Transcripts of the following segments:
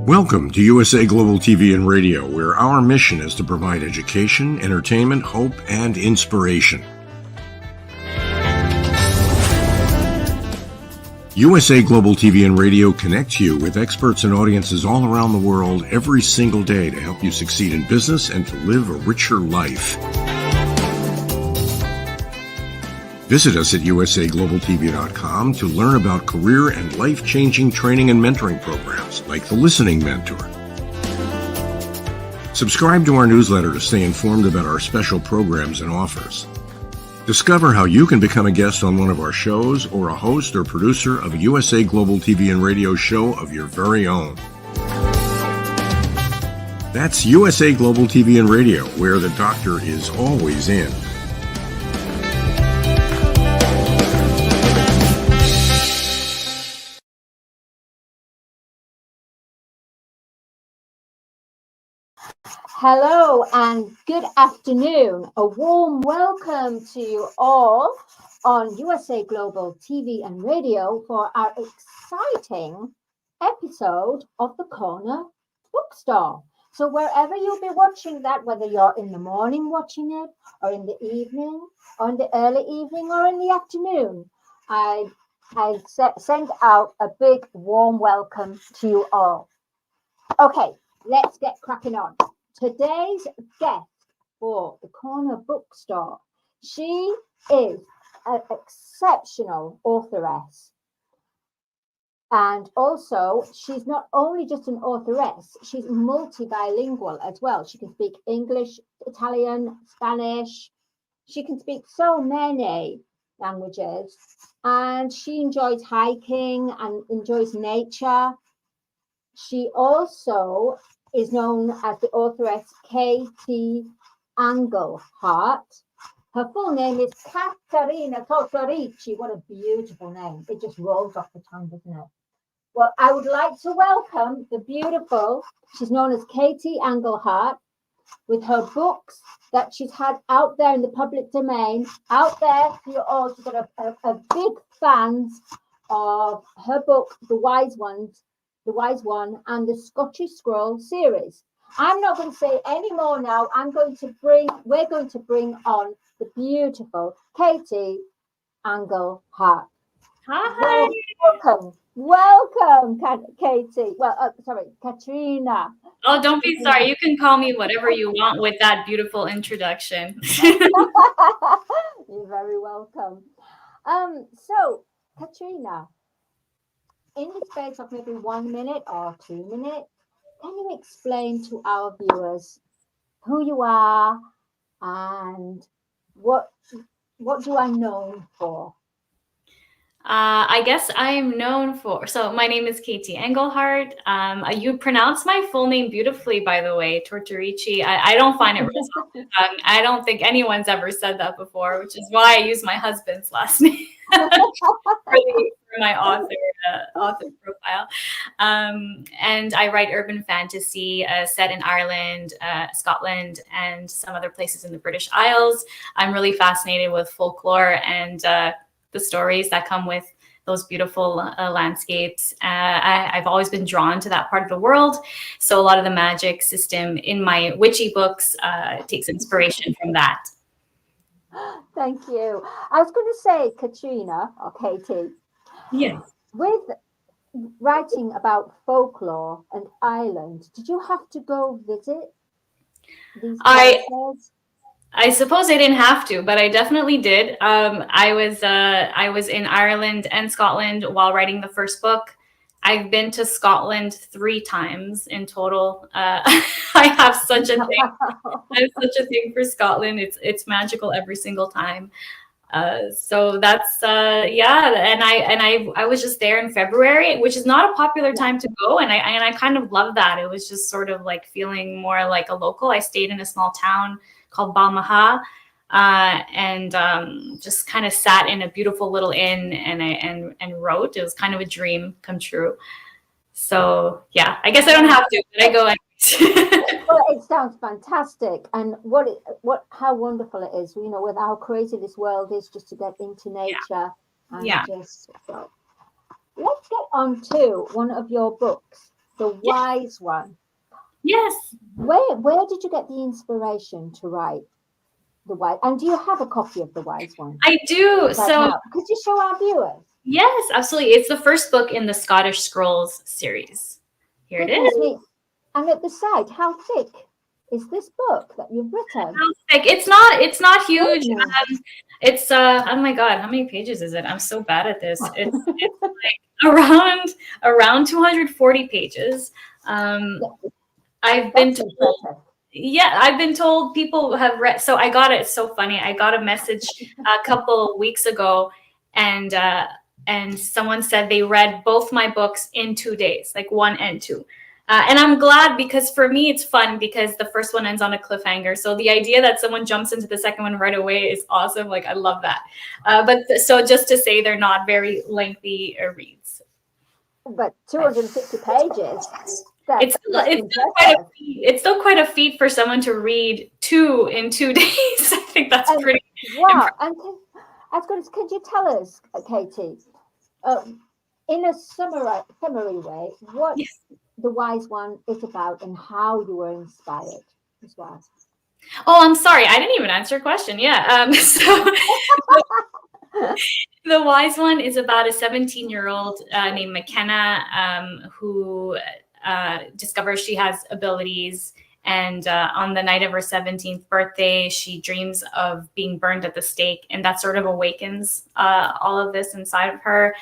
Welcome to USA Global TV and Radio, where our mission is to provide education, entertainment, hope, and inspiration. USA Global TV and Radio connects you with experts and audiences all around the world every single day to help you succeed in business and to live a richer life. Visit us at usaglobaltv.com to learn about career and life-changing training and mentoring programs like the Listening Mentor. Subscribe to our newsletter to stay informed about our special programs and offers. Discover how you can become a guest on one of our shows or a host or producer of a USA Global TV and Radio show of your very own. That's USA Global TV and Radio, where the doctor is always in. Hello and good afternoon. A warm welcome to you all on USA Global TV and Radio for our exciting episode of the Corner Bookstore. So wherever you'll be watching that, whether you're in the morning watching it or in the evening or in the early evening or in the afternoon, I send out a big warm welcome to you all. Okay, let's get cracking on. Today's guest for the Corner Bookstore, she is an exceptional authoress. And also, she's not only just an authoress, she's multilingual as well. She can speak English, Italian, Spanish. She can speak so many languages. And she enjoys hiking and enjoys nature. She also is known as the authoress Katie Anglehart. Her full name is Caterina Totorici. What a beautiful name. It just rolls off the tongue, doesn't it? Well, I would like to welcome the beautiful, she's known as Katie Anglehart, with her books that she's had out there in the public domain. Out there for you all, she's got a big fans of her book, The Wise One, and the Scottish Scroll series. I'm not going to say any more now. We're going to bring on the beautiful Katie Anglehart. Hi. Welcome, Katie. Katrina. Oh, don't be sorry. You can call me whatever you want with that beautiful introduction. You're very welcome. So, Katrina, in the space of maybe 1 minute or 2 minutes, can you explain to our viewers who you are and what you are known for? I guess I'm known for, so my name is Katie Anglehart. You pronounce my full name beautifully, by the way, Tortorici. I don't find it really I don't think anyone's ever said that before, which is why I use my husband's last name for my author profile. And I write urban fantasy set in Ireland, Scotland, and some other places in the British Isles. I'm really fascinated with folklore and the stories that come with those beautiful landscapes. I've always been drawn to that part of the world. So a lot of the magic system in my witchy books takes inspiration from that. Thank you. I was going to say, Katrina or Katie, yes, with writing about folklore and Ireland, did you have to go visit these places? I suppose I didn't have to, but I definitely did. I was in Ireland and Scotland while writing the first book. I've been to Scotland 3 times in total. I have such a thing. I have such a thing for Scotland. It's magical every single time. So that's and I was just there in February, which is not a popular time to go, and I kind of love that. It was just sort of like feeling more like a local. I stayed in a small town called Balmaha, and just kind of sat in a beautiful little inn and wrote. It was kind of a dream come true. So yeah, I guess I don't have to, but I go anyways. Well, it sounds fantastic, and how wonderful it is, with how crazy this world is, just to get into nature and just. So. Let's get on to one of your books. The Wise One. Yes. Where did you get the inspiration to write The Wise? And do you have a copy of The Wise One? I do. Right So now? Could you show our viewers? yes, absolutely. It's the first book in the Scottish Scrolls series. Here it Goodness is. me. And at the side, how thick is this book that you've written? How thick? It's not huge. Goodness. It's oh my god, how many pages is it? I'm so bad at this. It's like around 240 pages. I've been That's told, impressive. yeah, I've been told people have read. So I got it. It's so funny. I got a message a couple weeks ago, and someone said they read both my books in 2 days, like 1 and 2. And I'm glad, because for me it's fun, because the first one ends on a cliffhanger. So the idea that someone jumps into the second one right away is awesome. Like, I love that. So just to say, they're not very lengthy reads. But 250 pages. It's still quite a feat for someone to read 2 in 2 days. I think that's pretty. Wow! And could you tell us, Katie, in a summary way, what The Wise One is about and how you were inspired as well? Oh, I'm sorry, I didn't even answer your question. Yeah. So The Wise One is about a 17-year-old named McKenna who discovers she has abilities, and on the night of her 17th birthday, she dreams of being burned at the stake, and that sort of awakens all of this inside of her.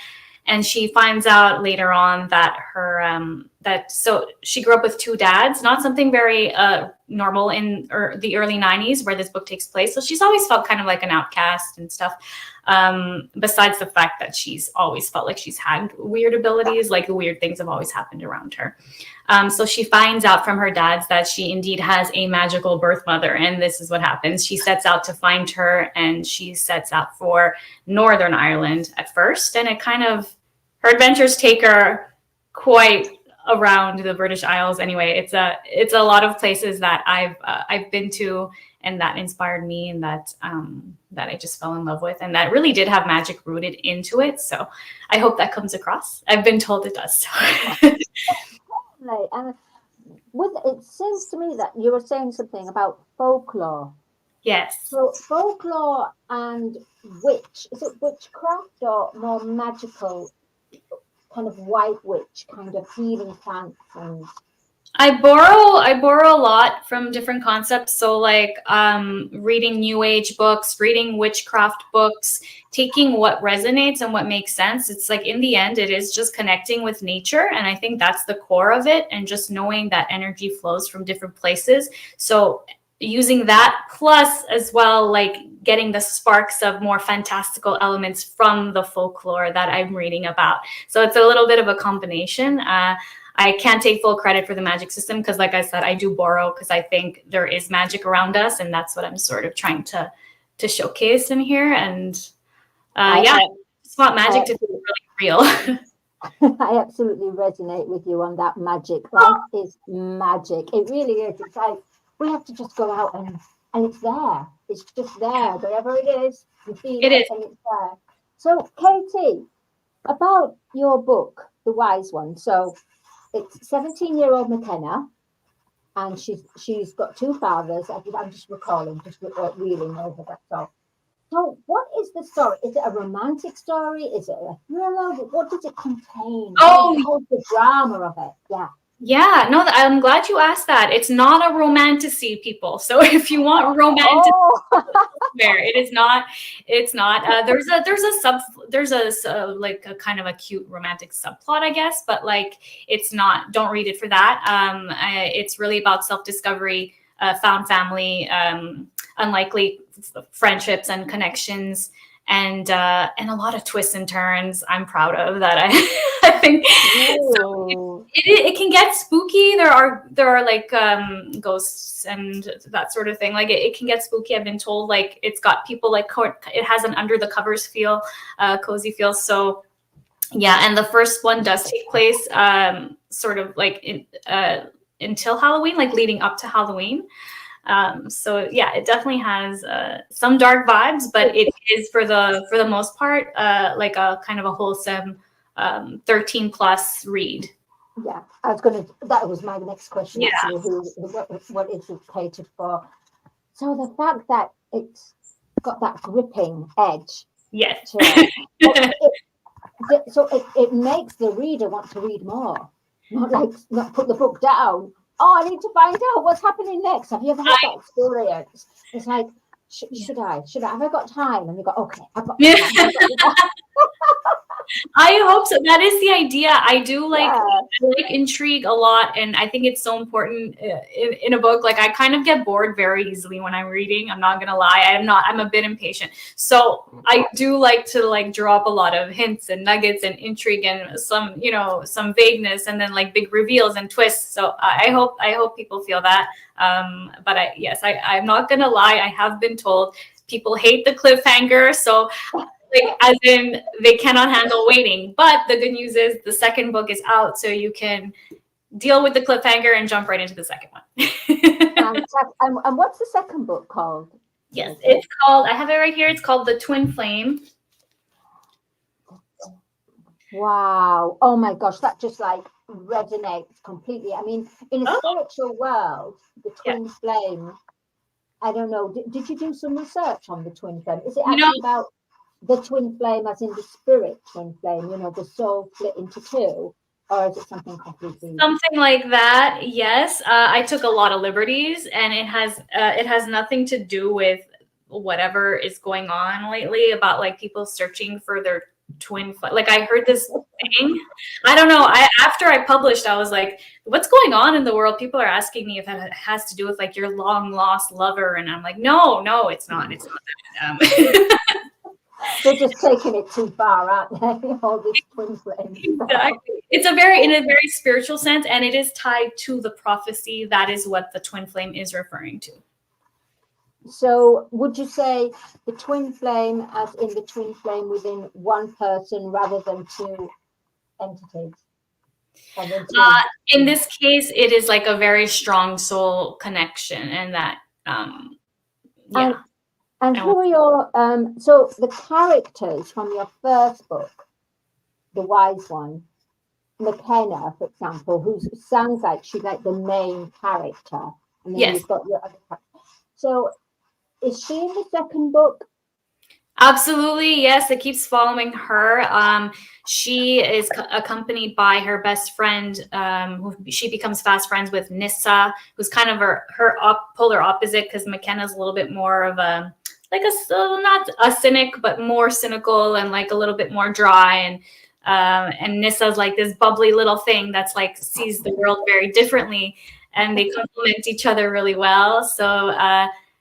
And she finds out later on that so she grew up with 2 dads, not something very normal in the early 90s where this book takes place. So she's always felt kind of like an outcast and stuff. Besides the fact that she's always felt like she's had weird abilities, like weird things have always happened around her. So she finds out from her dads that she indeed has a magical birth mother, and this is what happens. She sets out to find her, and she sets out for Northern Ireland at first, and her adventures take her quite around the British Isles. Anyway, it's a lot of places that I've been to, and that inspired me, and that I just fell in love with, and that really did have magic rooted into it. So I hope that comes across. I've been told it does. And it seems to me that you were saying something about folklore. Yes. So folklore and is it witchcraft or more magical, kind of white witch, kind of healing plants? And I borrow a lot from different concepts. So like reading New Age books, reading witchcraft books, taking what resonates and what makes sense. It's like, in the end, it is just connecting with nature. And I think that's the core of it. And just knowing that energy flows from different places. So using that, plus as well, like getting the sparks of more fantastical elements from the folklore that I'm reading about. So it's a little bit of a combination. I can't take full credit for the magic system because, like I said, I do borrow because I think there is magic around us, and that's what I'm sort of trying to showcase in here. And I just want magic to be really real. I absolutely resonate with you on that magic. Life is magic. It really is. It's like we have to just go out and it's there. It's just there. Wherever it is, you feel it is. And it's there. So, Katie, about your book, The Wise One. So it's 17-year-old McKenna, and she's got 2 fathers. I'm just recalling, reeling over that. So what is the story? Is it a romantic story? Is it a thriller? What does it contain? What's the drama of it? Yeah. Yeah, no, I'm glad you asked that. It's not a romantasy, people. So if you want romantic, it is not. It's not. There's a like a kind of a cute romantic subplot, I guess, but like it's not. Don't read it for that. It's really about self-discovery, found family, unlikely friendships and connections, and a lot of twists and turns. I'm proud of that. I think so it can get spooky. There are like ghosts and that sort of thing. Like it can get spooky. I've been told like it's got people like it has an under the covers feel, cozy feel. So yeah, and the first one does take place sort of like until Halloween, like leading up to Halloween. So yeah, it definitely has some dark vibes, but it is for the most part like a kind of a wholesome 13+ read. Yeah, I was going to. That was my next question. Yeah. Actually, what is it catered for? So the fact that it's got that gripping edge Yes. to it, so it makes the reader want to read more, not put the book down. Oh, I need to find out what's happening next. Have you ever had that experience? It's like, should I? Have I got time? And you go, okay, I've got time. I hope so. That is the idea. I do like Yeah. I like intrigue a lot, and I think it's so important in a book. Like I kind of get bored very easily when I'm reading. I'm not gonna lie. I'm a bit impatient. So I do like to like drop a lot of hints and nuggets and intrigue and some vagueness, and then like big reveals and twists. So I hope people feel that. But I'm not gonna lie. I have been told people hate the cliffhanger. So like as in they cannot handle waiting. But the good news is the second book is out, so you can deal with the cliffhanger and jump right into the second one. And what's the second book called? Yes, it's called, I have it right here. It's called The Twin Flame. Wow. Oh my gosh, that just like resonates completely. I mean, in a spiritual world, the twin flame, I don't know. Did you do some research on the twin flame? Is it actually about the twin flame as in the spirit twin flame, the soul split into two? Or is it something completely? Something like that, yes. I took a lot of liberties, and it has nothing to do with whatever is going on lately about like people searching for their twin flame. Like I heard this thing. I don't know. After I published, I was like, what's going on in the world? People are asking me if it has to do with like your long lost lover, and I'm like, no, it's not. It's not that. They're just taking it too far, aren't they? All these twin flames. Exactly. It's in a very spiritual sense, and it is tied to the prophecy. That is what the twin flame is referring to. So would you say the twin flame as in the twin flame within one person rather than two entities? In this case, it is like a very strong soul connection, and that And who are your so the characters from your first book, the wise one, McKenna, for example, who sounds like she's like the main character, and then you've got your other character. So is she in the second book? Absolutely, yes. It keeps following her. She is accompanied by her best friend, who she becomes fast friends with, Nissa, who's kind of her polar opposite, because McKenna's a little bit more of a not a cynic, but more cynical and like a little bit more dry, and Nissa's like this bubbly little thing that's like sees the world very differently, and they complement each other really well. So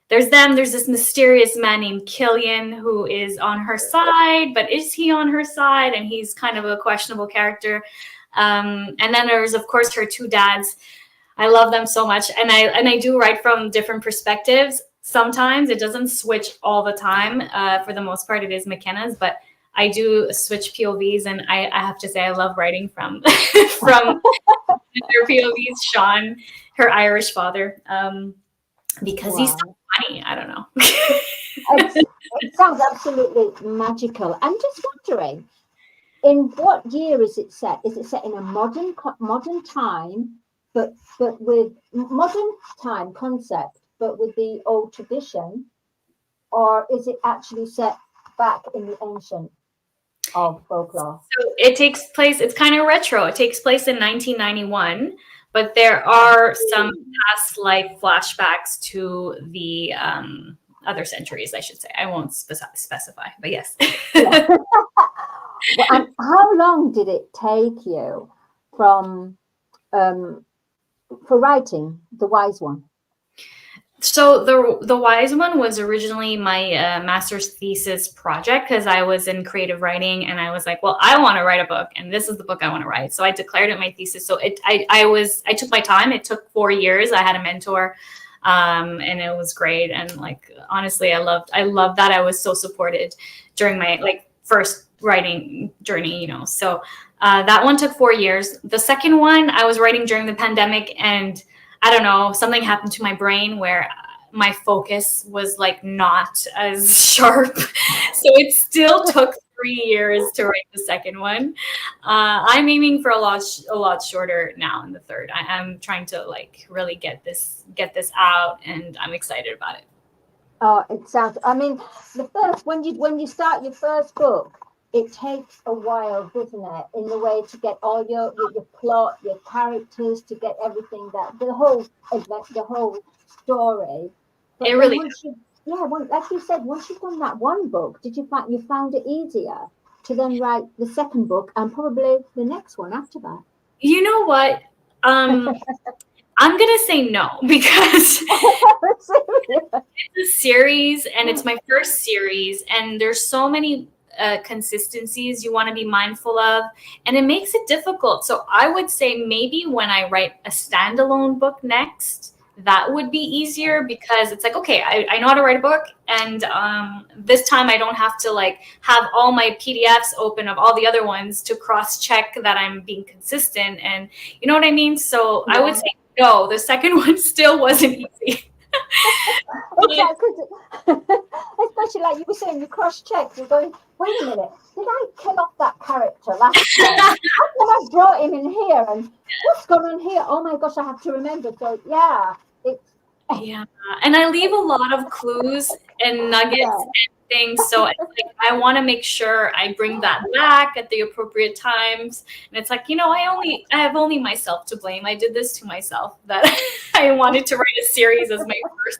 there's this mysterious man named Killian who is on her side, but is he on her side? And he's kind of a questionable character. And then there's of course her two dads. I love them so much, and I do write from different perspectives. Sometimes it doesn't switch all the time. For the most part, it is McKenna's, but I do switch POVs, and I have to say I love writing from their POVs. Sean, her Irish father, because he's so funny. I don't know. It sounds absolutely magical. I'm just wondering, in what year is it set? Is it set in a modern time, but with modern time concept, but with the old tradition, or is it actually set back in the ancient of folklore? So it takes place, it's kind of retro. It takes place in 1991, but there are some past life flashbacks to the other centuries, I should say. I won't specify, but yes. Well, and how long did it take you from for writing The Wise One? So the Wise One was originally my master's thesis project, because I was in creative writing, and I was like, well, I want to write a book, and this is the book I want to write. So I declared it my thesis. So I took my time. It took 4 years. I had a mentor, and it was great. And like honestly, I loved that. I was so supported during my first writing journey. So that one took 4 years. The second one I was writing during the pandemic, and I don't know, something happened to my brain where my focus was like not as sharp. So it still took 3 years to write the second one. I'm aiming for a lot shorter now in the third. I am trying to like really get this out, and I'm excited about it. Oh, it sounds. I mean, the first when you start your first book, it takes a while, doesn't it? In the way to get all your plot, your characters, to get everything that the whole event, the whole story. But It really once you, like you said, once you've done that one book, did you found it easier to then write the second book and probably the next one after that? You know what? I'm gonna say no because it's a series and it's my first series, and there's so many consistencies you want to be mindful of, and it makes it difficult. So I would say maybe when I write a standalone book next, that would be easier, because it's like, okay, I know how to write a book, and this time I don't have to like have all my PDFs open of all the other ones to cross check that I'm being consistent, and you know what I mean? So I would say no, the second one still wasn't easy. Especially like you were saying, you cross-checked, you're going, wait a minute, did I kill off that character last time? How come I brought him in here, and what's going on here? Oh my gosh, I have to remember. So yeah, and I leave a lot of clues and nuggets and things, so it's like I want to make sure I bring that back at the appropriate times. And it's like, you know, I have only myself to blame. I did this to myself, that I wanted to write a series as my first.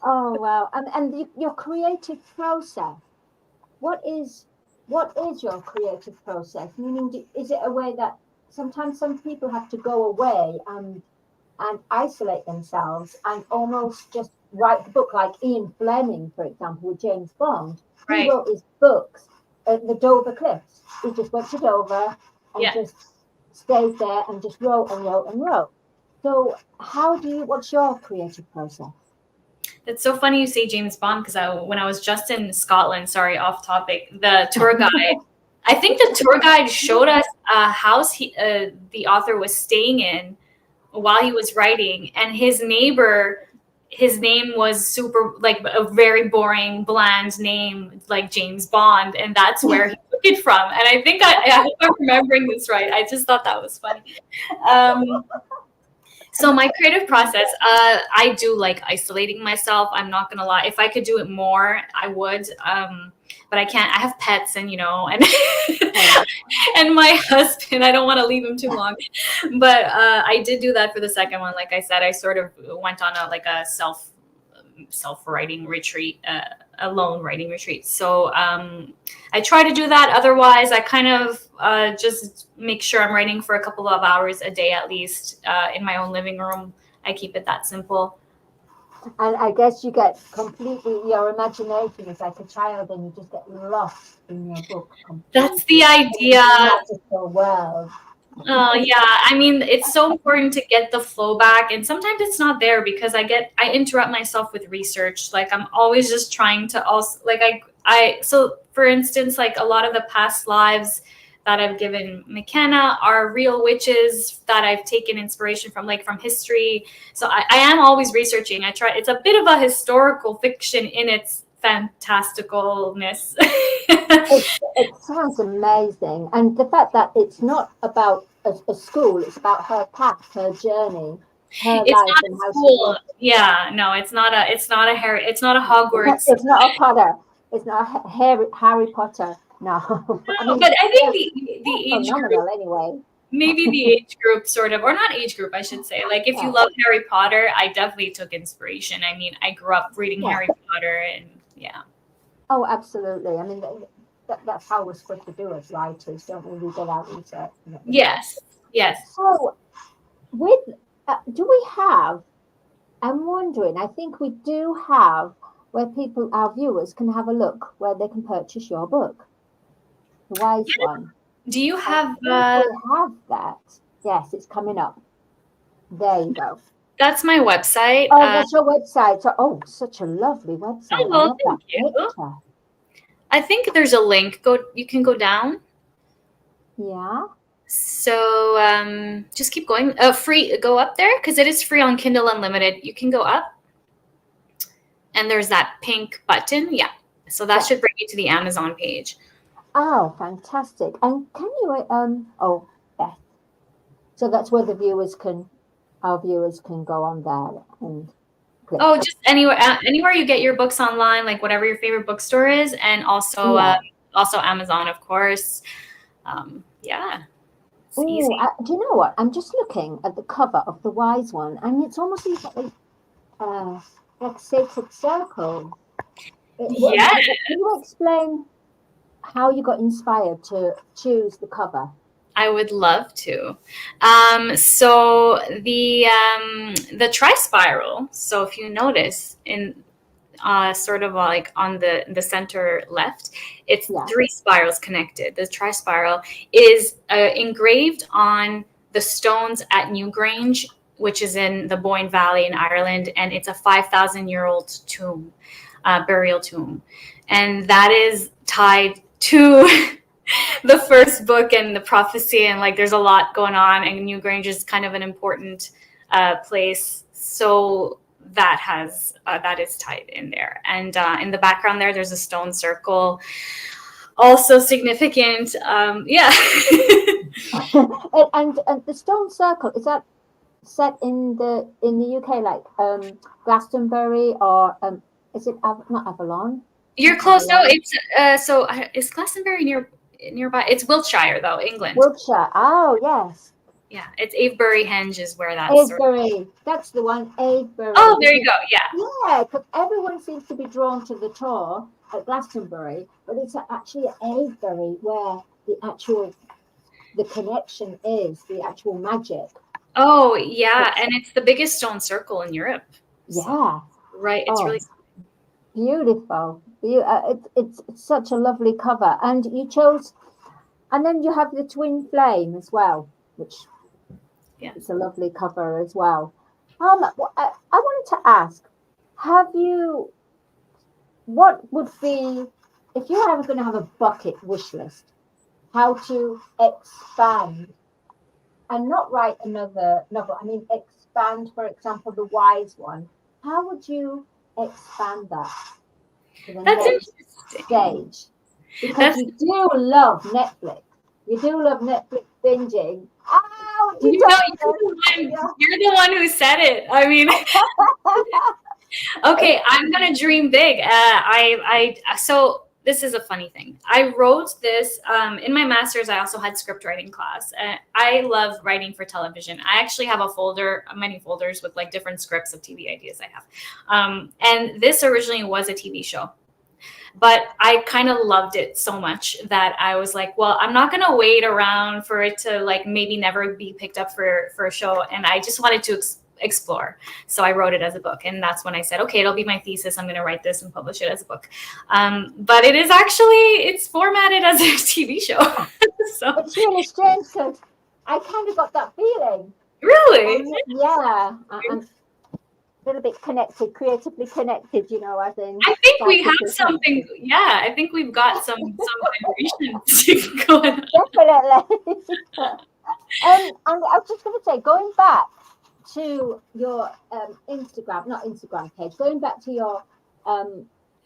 Oh wow. And your creative process, what is your creative process? Meaning, is it a way that sometimes some people have to go away and isolate themselves and almost just write the book, like Ian Fleming, for example, with James Bond? Right. He wrote his books at the Dover Cliffs. He just went to Dover and just stayed there and just wrote and wrote and wrote. So what's your creative process? It's so funny you say James Bond, because when I was just in Scotland, sorry, off topic, the tour guide, I think the tour guide showed us a house the author was staying in while he was writing, and his name was super, like a very boring, bland name, like James Bond, and that's where he took it from. And I think I hope I'm remembering this right. I just thought that was funny. So my creative process, I do like isolating myself. I'm not gonna lie. If I could do it more, I would. But I can't. I have pets, and and my husband. I don't want to leave him too long. But I did do that for the second one. Like I said, I sort of went on a self-writing retreat, a lone writing retreat. So I try to do that. Otherwise, I kind of just make sure I'm writing for a couple of hours a day at least in my own living room. I keep it that simple. And I guess you get your imagination is like a child, and you just get lost in your book. That's the idea. Magical world. Oh yeah, I mean, it's so important to get the flow back, and sometimes it's not there because I interrupt myself with research. Like I'm always just trying to also so for instance, like a lot of the past lives that I've given McKenna are real witches that I've taken inspiration from, like from history. So I am always researching. It's a bit of a historical fiction in its fantasticalness. It sounds amazing, and the fact that it's not about a school, it's about her path, her journey, her it's life, not and a how school. Yeah, no, it's not a Hogwarts. It's not a Potter. It's not a Harry Potter. No, but I think the age group, anyway. Maybe the age group sort of, or not age group, I should say. Like if you love Harry Potter, I definitely took inspiration. I mean, I grew up reading Harry Potter, and Oh, absolutely. I mean, that's how we're supposed to do as writers, don't we? We get out research. Yes. So, do we have? I'm wondering. I think we do have where our viewers can have a look, where they can purchase your book, The Wise One. Do you have? We have that. Yes, it's coming up. There you go. That's my website. Oh, that's your website. So, such a lovely website. Oh, well, thank you. I think there's a link. You can go down. Yeah. So just keep going. Free. Go up there because it is free on Kindle Unlimited. You can go up, and there's that pink button. Yeah. So that should bring you to the Amazon page. Oh, fantastic. And can you, oh, Beth. So that's where our viewers can go on there and click. Oh, just anywhere you get your books online, like whatever your favorite bookstore is, and also also Amazon, of course. Yeah. It's easy. Do you know what? I'm just looking at the cover of the Wise one, and it's almost like sacred circle. Yeah. Can you explain how you got inspired to choose the cover? I would love to. So the tri-spiral. So if you notice in sort of like on the center left, it's 3 spirals connected. The tri-spiral is engraved on the stones at Newgrange, which is in the Boyne Valley in Ireland, and it's a 5,000-year-old tomb, burial tomb, and that is tied to the first book and the prophecy, and like there's a lot going on, and Newgrange is kind of an important place, so that is tied in there. And in the background there's a stone circle, also significant. Yeah. and the stone circle, is that set in the UK, like Glastonbury, or is it not Avalon? You're close. No, it's is Glastonbury nearby? It's Wiltshire, though, England. Wiltshire. Oh, yes. Yeah, it's Avebury Henge is where that's. Avebury. That's the one. Avebury. Oh, there you go. Yeah. Yeah, because everyone seems to be drawn to the tour at Glastonbury, but it's actually at Avebury where the connection is, the actual magic. Oh, yeah, and it's the biggest stone circle in Europe. Yeah. Right. It's really beautiful. It's such a lovely cover, and you chose, and then you have the twin flame as well, which it's a lovely cover as well. I wanted to ask, what would be, if you were ever going to have a bucket wish list, how to expand and not write another novel? I mean, expand, for example, the Wise one. How would you expand that to the next stage? Because you do love Netflix. You do love Netflix binging. You're the one who said it. I mean, okay, I'm gonna dream big. So this is a funny thing. I wrote this in my master's. I also had script writing class. I love writing for television. I actually have many folders with like different scripts of TV ideas I have. And this originally was a TV show, but I kind of loved it so much that I was like, well, I'm not going to wait around for it to like maybe never be picked up for a show. And I just wanted to explore. So I wrote it as a book. And that's when I said, okay, it'll be my thesis. I'm going to write this and publish it as a book. But it's formatted as a TV show. So it's really strange because I kind of got that feeling. Really? Yeah. I'm a little bit creatively connected, as in. I think we have something. Yeah, I think we've got some vibration going on. Definitely. And I was just going to say, going back to your Instagram page, going back to your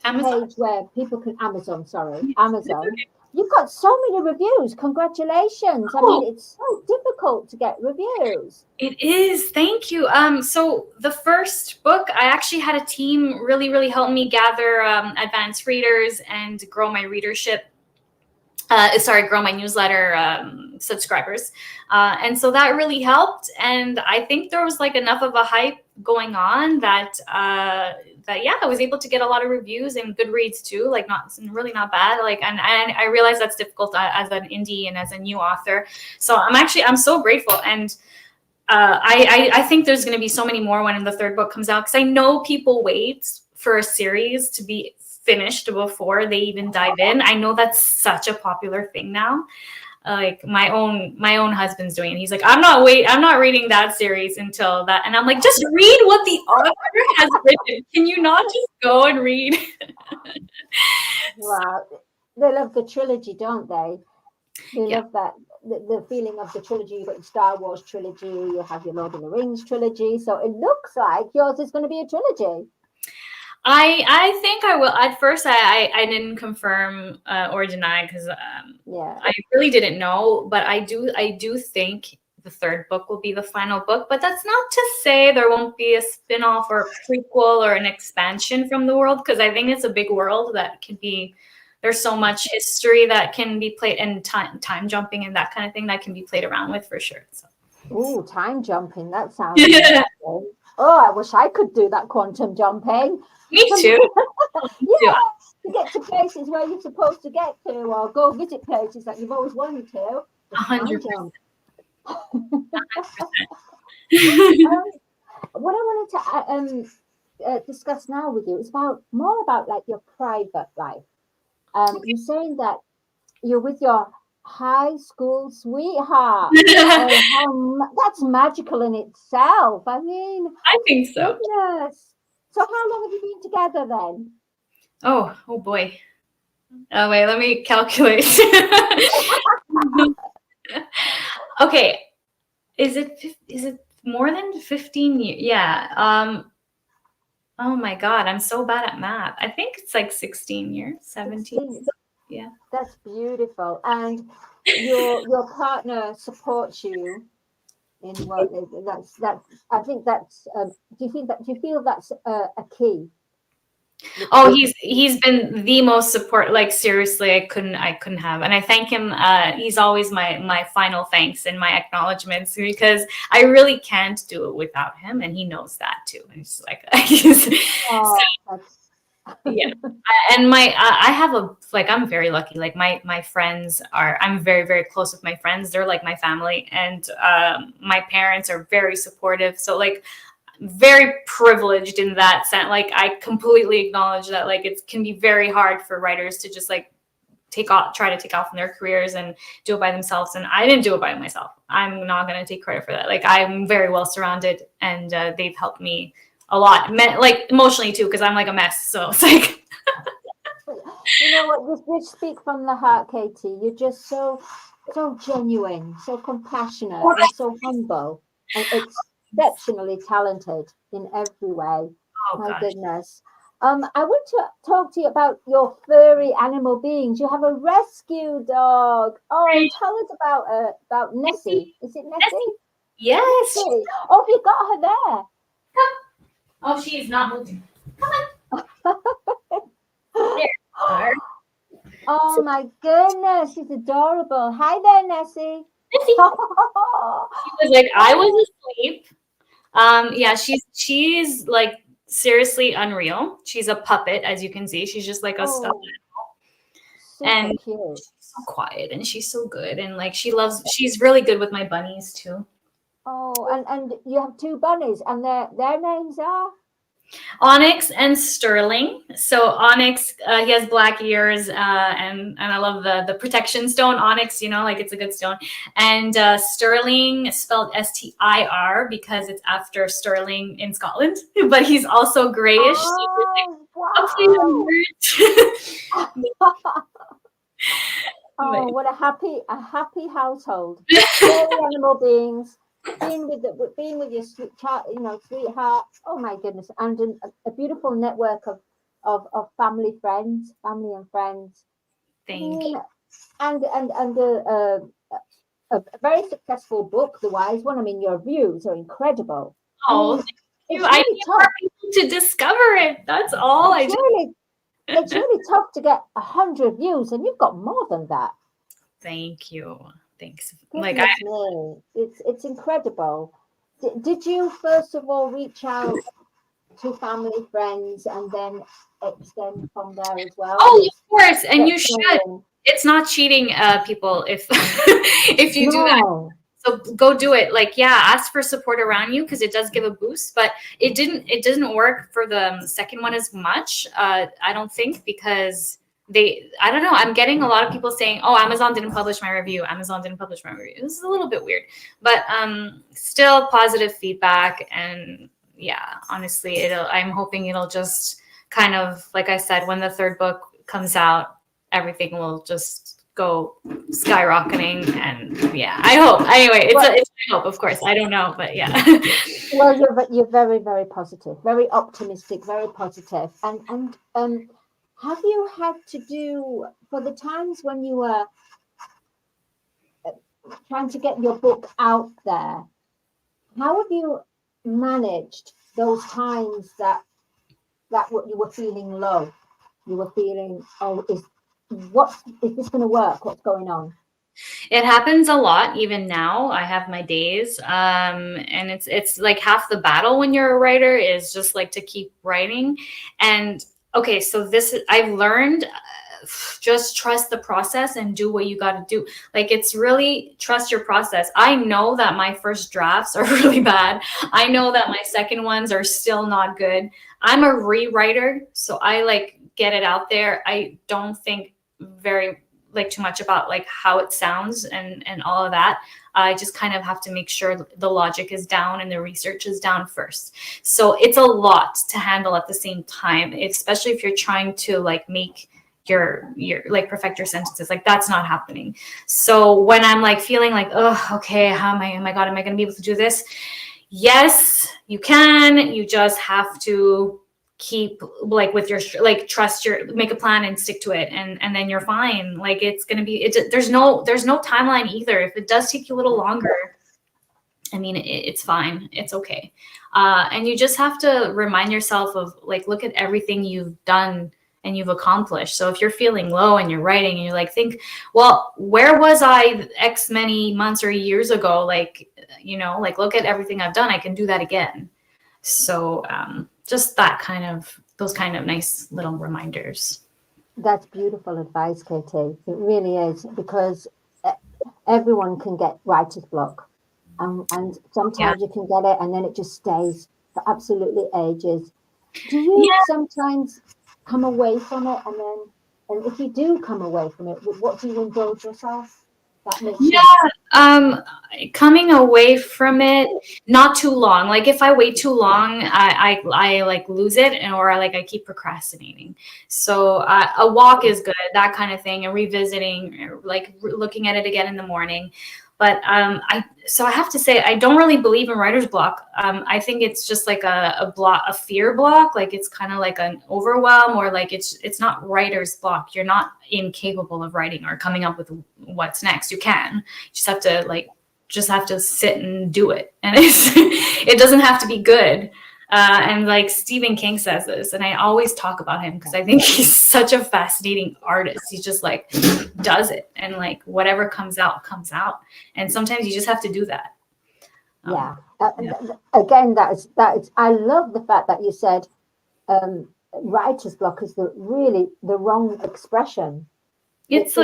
Amazon page where people can Amazon. You've got so many reviews. Congratulations. I mean, it's so difficult to get reviews. It is. Thank you. So the first book, I actually had a team really, really help me gather advanced readers and grow my readership. Grow my newsletter subscribers. And so that really helped. And I think there was like enough of a hype going on that I was able to get a lot of reviews and good reads too, like not bad. Like, and I realize that's difficult as an indie and as a new author. So I'm so grateful. And I think there's going to be so many more when the third book comes out, because I know people wait for a series to be finished before they even dive in. I know that's such a popular thing now. Like my own husband's doing it. He's like, I'm not reading that series until that. And I'm like, just read what the author has written. Can you not just go and read? Wow. They love the trilogy, don't they? They love that, the feeling of the trilogy. You've got your Star Wars trilogy, you have your Lord of the Rings trilogy. So it looks like yours is going to be a trilogy. I think I will. At first, I didn't confirm or deny because Yeah. I really didn't know. But I do think the third book will be the final book. But that's not to say there won't be a spin-off or a prequel or an expansion from the world, because I think it's a big world that can be. There's so much history that can be played, and time jumping and that kind of thing that can be played around with for sure. So. Oh, time jumping. That sounds interesting. Oh, I wish I could do that quantum jumping. Me too. Yeah, to get to places where you're supposed to get to, or go visit places that you've always wanted to. The time 100%. jump. What I wanted to discuss now with you is more about like your private life. You're saying that you're with your high school sweetheart. That's magical in itself. I mean, I think so. goodness. So how long have you been together then? Oh boy. Oh wait, let me calculate. Okay, is it more than 15 years? Yeah. Oh my God, I'm so bad at math. I think it's like 16 years, 17. 16. Yeah. That's beautiful. And your partner supports you in what that's I think that's do you feel that's a key? Oh, he's been the most support. Like seriously, I couldn't have. And I thank him. He's always my final thanks and my acknowledgments, because I really can't do it without him, and he knows that too. And he's like, yeah. And I have I'm very lucky. Like my friends I'm very, very close with my friends. They're like my family, and my parents are very supportive. So like, very privileged in that sense. Like I completely acknowledge that like it can be very hard for writers to just like try to take off in their careers and do it by themselves. And I didn't do it by myself. I'm not going to take credit for that. Like I'm very well surrounded, and they've helped me a lot, like emotionally too, because I'm like a mess. So it's like, you know what? You speak from the heart, Katie. You're just so genuine, so compassionate, and so humble, and exceptionally talented in every way. oh My gosh. goodness. I want to talk to you about your furry animal beings. You have a rescue dog. Oh, tell us about Nessie. Is it Nessie? Yes. Nessie. Oh, you got her there. Oh, she is not moving. Come on. There. Oh my goodness, she's adorable. Hi there, Nessie. Nessie. She was like, I was asleep. Yeah, she's like seriously unreal. She's a puppet, as you can see. She's just like a stuffed animal. And cute. she's so quiet, and she's so good, and like she's really good with my bunnies too. Oh, and you have two bunnies, and their names are Onyx and Sterling. So Onyx, he has black ears, and I love the protection stone Onyx. You know, like it's a good stone. And Sterling, spelled Stir, because it's after Stirling in Scotland. But he's also grayish. Oh, oh, what a happy household. All animal beings. Being with your sweetheart. Oh my goodness, and a beautiful network of family and friends. Thank you. And a very successful book, The Wise One. I mean, your views are incredible. Oh, thank you. I need more people to discover it. That's all. It's really tough to get 100 views, and you've got more than that. Thank you. Thanks. It's incredible. Did you first of all reach out to family, friends, and then extend from there as well? Oh, of course, and you should. It's not cheating, people, if if you do that. So go do it. Like, yeah, ask for support around you, because it does give a boost. But it didn't work for the second one as much. I don't think, because I don't know. I'm getting a lot of people saying, "Oh, Amazon didn't publish my review. Amazon didn't publish my review." This is a little bit weird, but still positive feedback. And yeah, honestly, I'm hoping it'll just kind of, like I said, when the third book comes out, everything will just go skyrocketing. And yeah, I hope. Anyway, it's a hope, of course. I don't know, but yeah. Well, you're very, very positive, very optimistic, very positive. And have you had to do, for the times when you were trying to get your book out there, how have you managed those times that you were feeling low? You were feeling, oh, is this going to work? What's going on? It happens a lot. Even now, I have my days, and it's like half the battle when you're a writer is just like to keep writing. And okay, so I've learned. Just trust the process and do what you got to do. Like, it's really trust your process. I know that my first drafts are really bad. I know that my second ones are still not good. I'm a rewriter, so I like get it out there. I don't think very like too much about like how it sounds and all of that. I just kind of have to make sure the logic is down and the research is down first. So it's a lot to handle at the same time, especially if you're trying to like make your like perfect your sentences. Like, that's not happening. So when I'm like feeling like, oh, okay, oh my God, am I going to be able to do this? Yes, you can. You just have to keep like with your like trust make a plan and stick to it, and then you're fine. Like, it's going to be there's no timeline either. If it does take you a little longer, I mean, it's fine. It's okay. And you just have to remind yourself of like, look at everything you've done and you've accomplished. So if you're feeling low and you're writing and you're like, think, well, where was I X many months or years ago? Like, you know, like, look at everything I've done. I can do that again. So just those kind of nice little reminders. That's beautiful advice, Katie. It really is, because everyone can get writer's block. And sometimes you can get it and then it just stays for absolutely ages. Do you sometimes come away from it, and if you do come away from it, what do you indulge yourself? That makes coming away from it, not too long. Like, if I wait too long, I like lose it, or I keep procrastinating. So a walk is good, that kind of thing, and revisiting, like looking at it again in the morning. But I have to say, I don't really believe in writer's block. I think it's just like a fear block. Like, it's kind of like an overwhelm, or like it's not writer's block. You're not incapable of writing or coming up with what's next. You can. You just have to sit and do it. And it doesn't have to be good. And like Stephen King says this, and I always talk about him because I think he's such a fascinating artist. He just like does it, and like whatever comes out. And sometimes you just have to do that. Again, that is. I love the fact that you said writer's block is the wrong expression. It's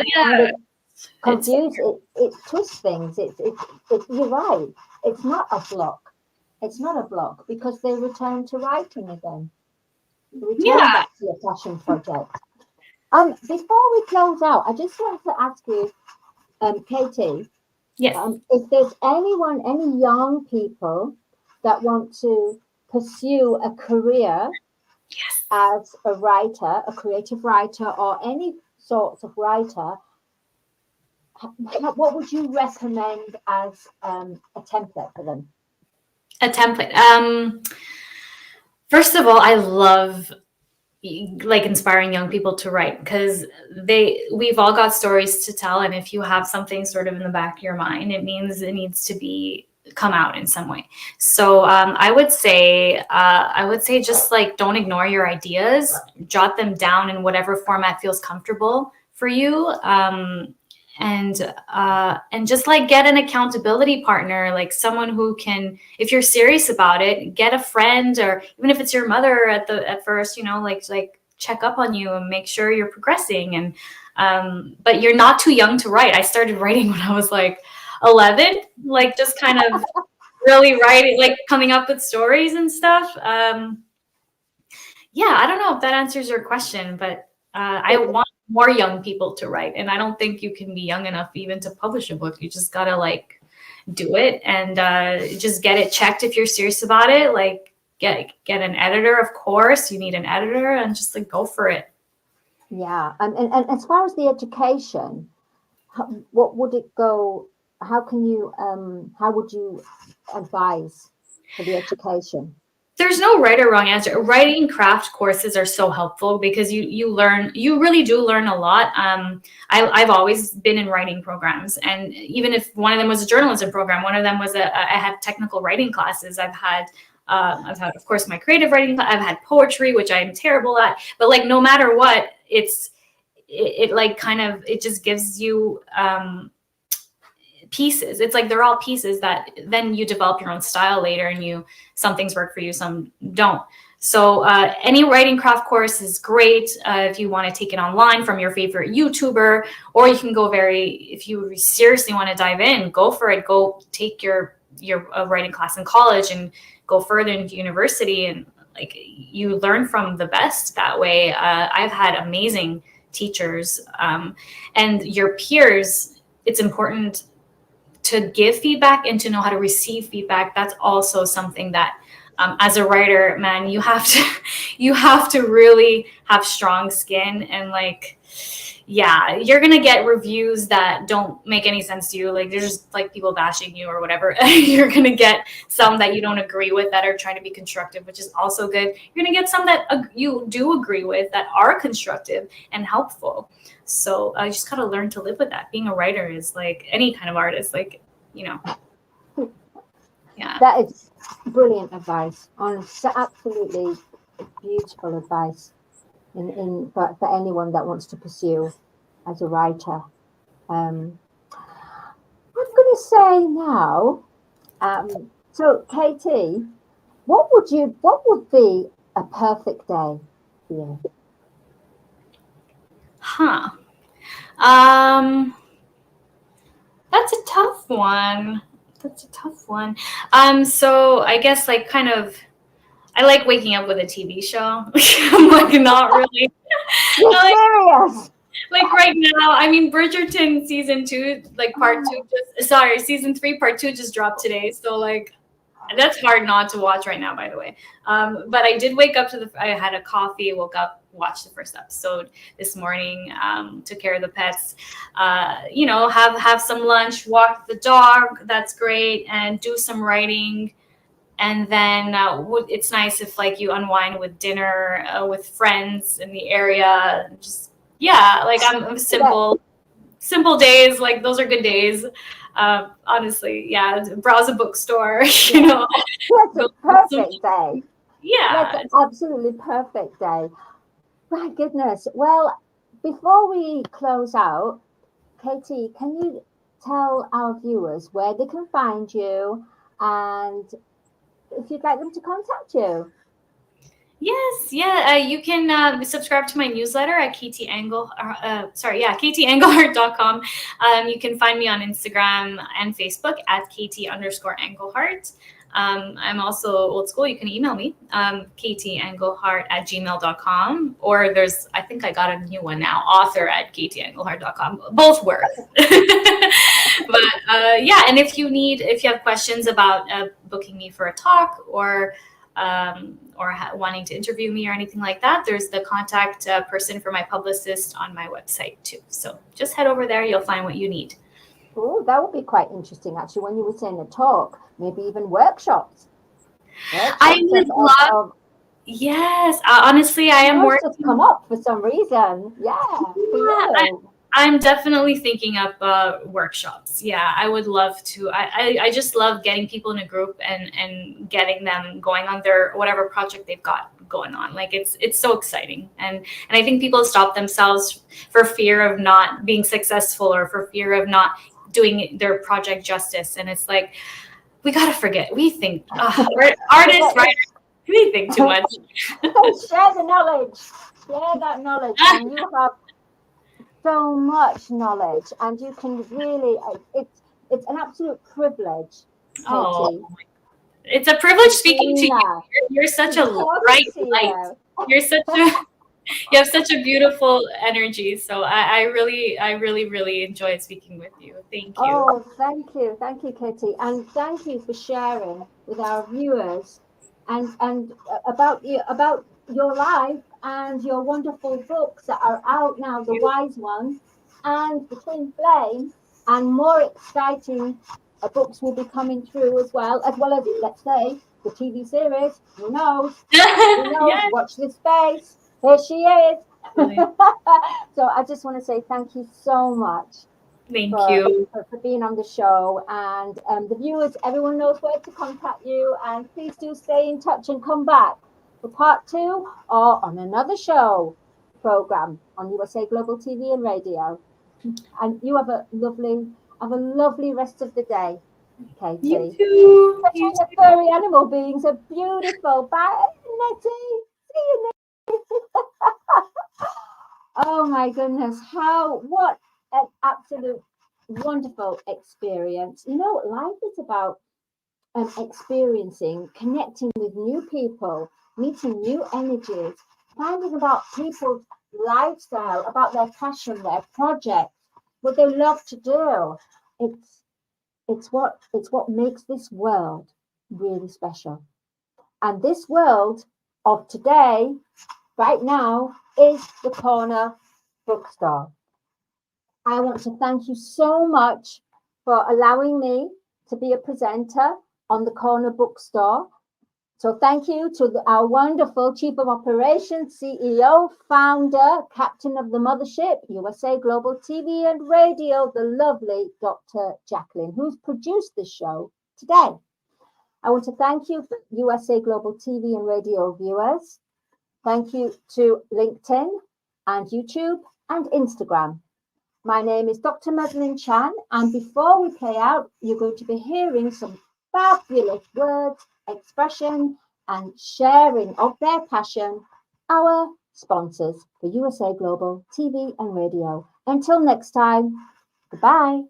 confused. It twists things. It's you're right. It's not a block. It's not a block, because they return to writing again. Back to your passion project. Before we close out, I just want to ask you, Katie, if there's any young people that want to pursue a career as a writer, a creative writer, or any sorts of writer, what would you recommend as a template for them? A template. First of all, I love like inspiring young people to write, because we've all got stories to tell, and if you have something sort of in the back of your mind, it means it needs to come out in some way. So I would say just like, don't ignore your ideas, jot them down in whatever format feels comfortable for you. And just like get an accountability partner, like someone who can, if you're serious about it, get a friend, or even if it's your mother at first, you know, like check up on you and make sure you're progressing. And but you're not too young to write. I started writing when I was like 11, like just kind of really writing, like coming up with stories and stuff. I don't know if that answers your question, but I want more young people to write, and I don't think you can be young enough even to publish a book. You just gotta like do it, and just get it checked if you're serious about it. Like get an editor, of course. You need an editor, and just like go for it. Yeah, and as far as the education, what would it go? How can you? How would you advise for the education? There's no right or wrong answer. Writing craft courses are so helpful because you learn, you really do learn a lot. I've always been in writing programs, and even if one of them was a journalism program, one of them was I had technical writing classes. I've had, of course, my creative writing. I've had poetry, which I'm terrible at. But like, no matter what, it like kind of, it just gives you pieces. It's like they're all pieces that then you develop your own style later, and some things work for you, some don't. So any writing craft course is great if you want to take it online from your favorite YouTuber, or you can go if you seriously want to dive in, go for it. Go take your writing class in college and go further into university, and like you learn from the best that way. I've had amazing teachers, and your peers. It's important to give feedback and to know how to receive feedback. That's also something that as a writer, man, you have to really have strong skin, and like, yeah, you're gonna get reviews that don't make any sense to you. Like, there's just like people bashing you or whatever. You're gonna get some that you don't agree with that are trying to be constructive, which is also good. You're gonna get some that you do agree with that are constructive and helpful. So I just gotta learn to live with that. Being a writer is like any kind of artist, like, yeah. That is brilliant advice. Honestly, absolutely beautiful advice for anyone that wants to pursue as a writer. I'm going to say now. So, Katie, what would be a perfect day for you? That's a tough one. So I guess like kind of, I like waking up with a TV show. I'm like not really. You're serious? Like right now, I mean, Bridgerton season 2, like season 3 part 2 just dropped today. So like, that's hard not to watch right now, by the way. But I did wake up I had a coffee, woke up, watched the first episode this morning, took care of the pets, have some lunch, walk the dog. That's great. And do some writing. And then it's nice if like you unwind with dinner with friends in the area. Just, yeah, like I'm simple days. Like those are good days. Honestly, yeah, browse a bookstore, That's a perfect day. Yeah. That's an absolutely perfect day. My goodness. Well, before we close out, Katie, can you tell our viewers where they can find you and if you'd like them to contact you? Yes, yeah. You can subscribe to my newsletter at KTAnglehart.com. You can find me on Instagram and Facebook at KT_Anglehart. I'm also old school. You can email me, KTAnglehart@gmail.com, or I think I got a new one now, author@KTAnglehart.com. Both work. But yeah, and if you have questions about booking me for a talk or wanting to interview me or anything like that, there's the contact person for my publicist on my website too. So just head over there. You'll find what you need. Oh, that would be quite interesting, actually, when you were saying a talk, maybe even workshops. I would love. Yes, honestly, I am working. Just come up for some reason. Yeah. I'm definitely thinking up workshops. Yeah, I would love to. I just love getting people in a group and getting them going on their whatever project they've got going on. Like it's so exciting. And I think people stop themselves for fear of not being successful or for fear of not doing their project justice. And it's like, we got to forget. We think artists, writers, we think too much. Share the knowledge. Share that knowledge. And you have so much knowledge, and you can really, it's an absolute privilege, Katie. Oh, it's a privilege speaking to you. You're such a bright light. You have such a beautiful energy. So I really enjoyed speaking with you. Thank you. Oh, thank you, Katie, and thank you for sharing with our viewers and about your life and your wonderful books that are out now, the Wise Ones. and the twin flame, and more exciting books will be coming through as well as, let's say, the TV series. Who knows? Who knows? Yes. Watch this space. Here she is. Brilliant. So I just want to say thank you so much Thank for, you. for being on the show. And the viewers, everyone knows where to contact you. And please do stay in touch and come back for part 2 or on another show program on USA Global TV and Radio. And you have a lovely rest of the day, Katie. You too. You The furry animal beings are beautiful. Bye, Nettie. See you, Nettie. Oh my goodness, what an absolute wonderful experience. You know, life is about experiencing, connecting with new people, meeting new energies, finding about people's lifestyle, about their passion, their projects, what they love to do. It's what makes this world really special. And this world of today, right now, is the Corner Bookstore. I want to thank you so much for allowing me to be a presenter on the Corner Bookstore. So thank you to our wonderful Chief of Operations, CEO, founder, captain of the mothership, USA Global TV and Radio, the lovely Dr. Jacqueline, who's produced this show today. I want to thank you for USA Global TV and Radio viewers. Thank you to LinkedIn and YouTube and Instagram. My name is Dr. Madeleine Chan, and before we play out, you're going to be hearing some fabulous words, expression, and sharing of their passion, our sponsors for USA Global TV and Radio. Until next time, goodbye.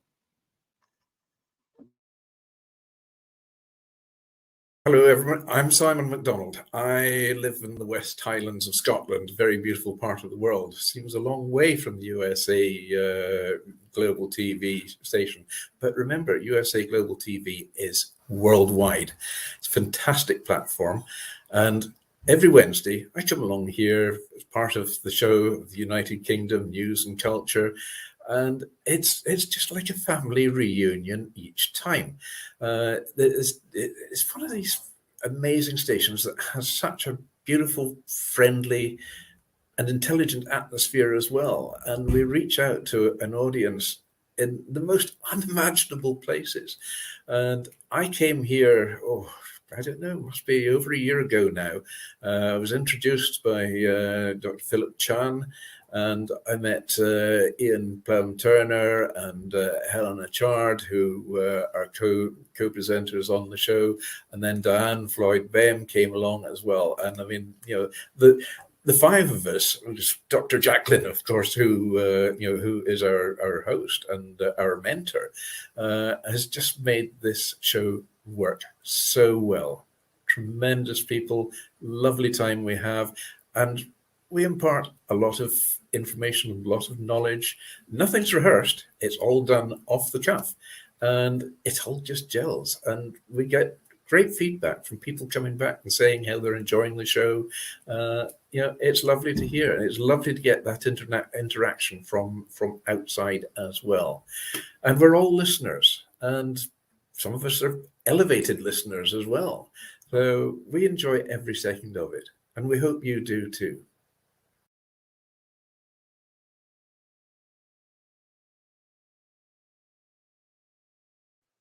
Hello everyone, I'm Simon MacDonald. I live in the West Highlands of Scotland, a very beautiful part of the world. Seems a long way from the USA Global TV station. But remember, USA Global TV is worldwide. It's a fantastic platform. And every Wednesday, I come along here as part of the show of the United Kingdom, News and Culture. And it's just like a family reunion each time. It's one of these amazing stations that has such a beautiful, friendly, and intelligent atmosphere as well. And we reach out to an audience in the most unimaginable places. And I came here, I don't know, must be over a year ago now. I was introduced by Dr. Philip Chan, and I met Ian Plum-Turner and Helena Chard, who are co-presenters on the show. And then Diane Floyd-Bem came along as well. And I mean, you know, the five of us, Dr. Jacqueline, of course, who is our host and our mentor, has just made this show work so well. Tremendous people, lovely time we have, and we impart a lot of information, a lot of knowledge. Nothing's rehearsed. It's all done off the cuff, and it all just gels. And we get great feedback from people coming back and saying how they're enjoying the show. It's lovely to hear. It's lovely to get that interaction from outside as well. And we're all listeners, and some of us are elevated listeners as well. So we enjoy every second of it, and we hope you do too.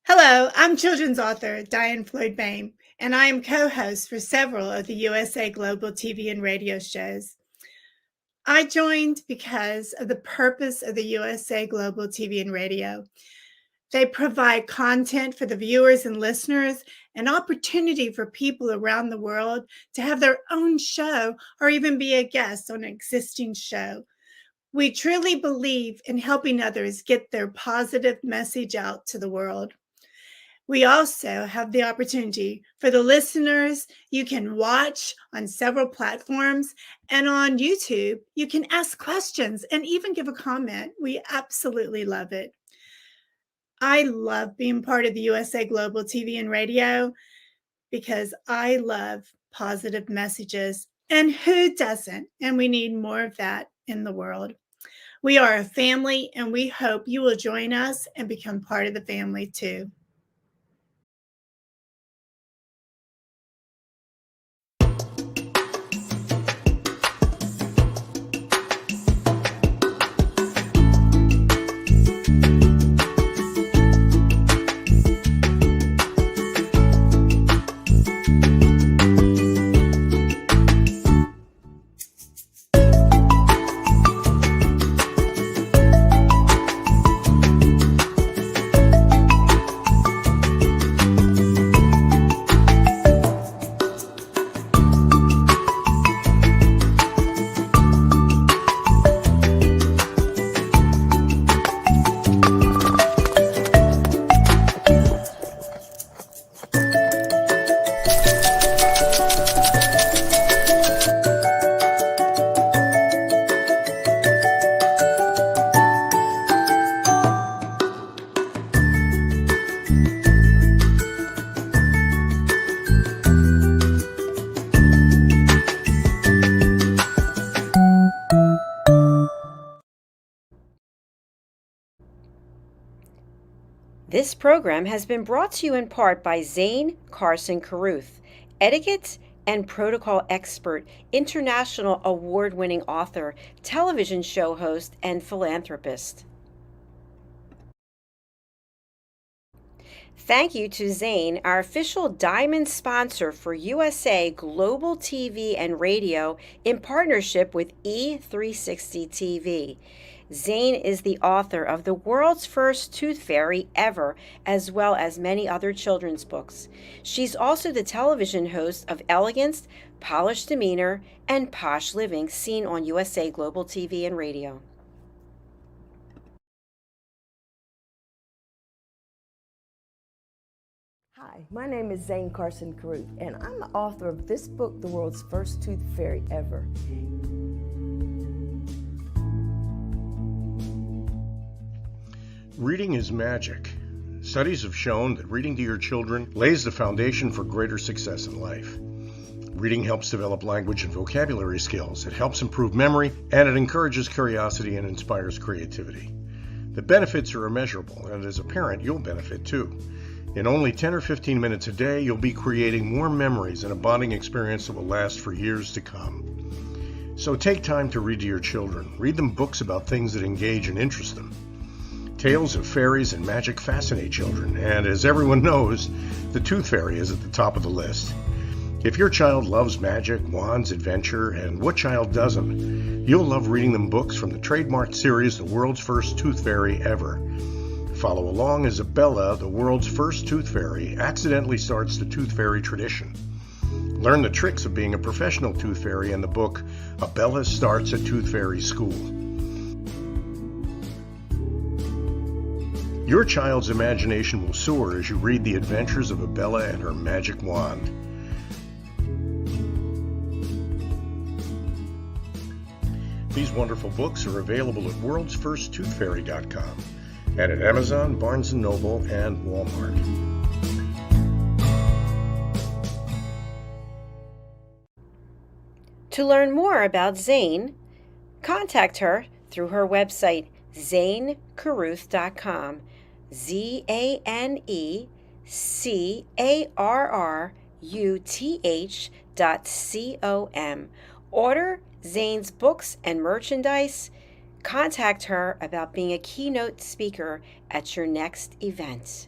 Hello, I'm children's author Diane Floyd-Bem, and I am co-host for several of the USA Global TV and radio shows. I joined because of the purpose of the USA Global TV and Radio. They provide content for the viewers and listeners, an opportunity for people around the world to have their own show or even be a guest on an existing show. We truly believe in helping others get their positive message out to the world. We also have the opportunity for the listeners. You can watch on several platforms, and on YouTube, you can ask questions and even give a comment. We absolutely love it. I love being part of the USA Global TV and Radio because I love positive messages, and who doesn't? And we need more of that in the world. We are a family, and we hope you will join us and become part of the family too. This program has been brought to you in part by Zane Carson Carruth, etiquette and protocol expert, international award-winning author, television show host, and philanthropist. Thank you to Zane, our official diamond sponsor for USA Global TV and Radio in partnership with E360 TV. Zane is the author of The World's First Tooth Fairy Ever, as well as many other children's books. She's also the television host of Elegance, Polished Demeanor, and Posh Living, seen on USA Global TV and Radio. Hi, my name is Zane Carson Carruth, and I'm the author of this book, The World's First Tooth Fairy Ever. Reading is magic. Studies have shown that reading to your children lays the foundation for greater success in life. Reading helps develop language and vocabulary skills. It helps improve memory, and it encourages curiosity and inspires creativity. The benefits are immeasurable, and as a parent, you'll benefit too. In only 10 or 15 minutes a day, you'll be creating more memories and a bonding experience that will last for years to come. So take time to read to your children. Read them books about things that engage and interest them. Tales of fairies and magic fascinate children, and as everyone knows, the Tooth Fairy is at the top of the list. If your child loves magic, wands, adventure, and what child doesn't, you'll love reading them books from the trademarked series The World's First Tooth Fairy Ever. Follow along as Abella, the world's first tooth fairy, accidentally starts the tooth fairy tradition. Learn the tricks of being a professional tooth fairy in the book Abella Starts a Tooth Fairy School. Your child's imagination will soar as you read the adventures of Abella and her magic wand. These wonderful books are available at worldsfirsttoothfairy.com and at Amazon, Barnes & Noble, and Walmart. To learn more about Zane, contact her through her website, zanecarruth.com. ZANECARRUTH.com. Order Zane's books and merchandise. Contact her about being a keynote speaker at your next event.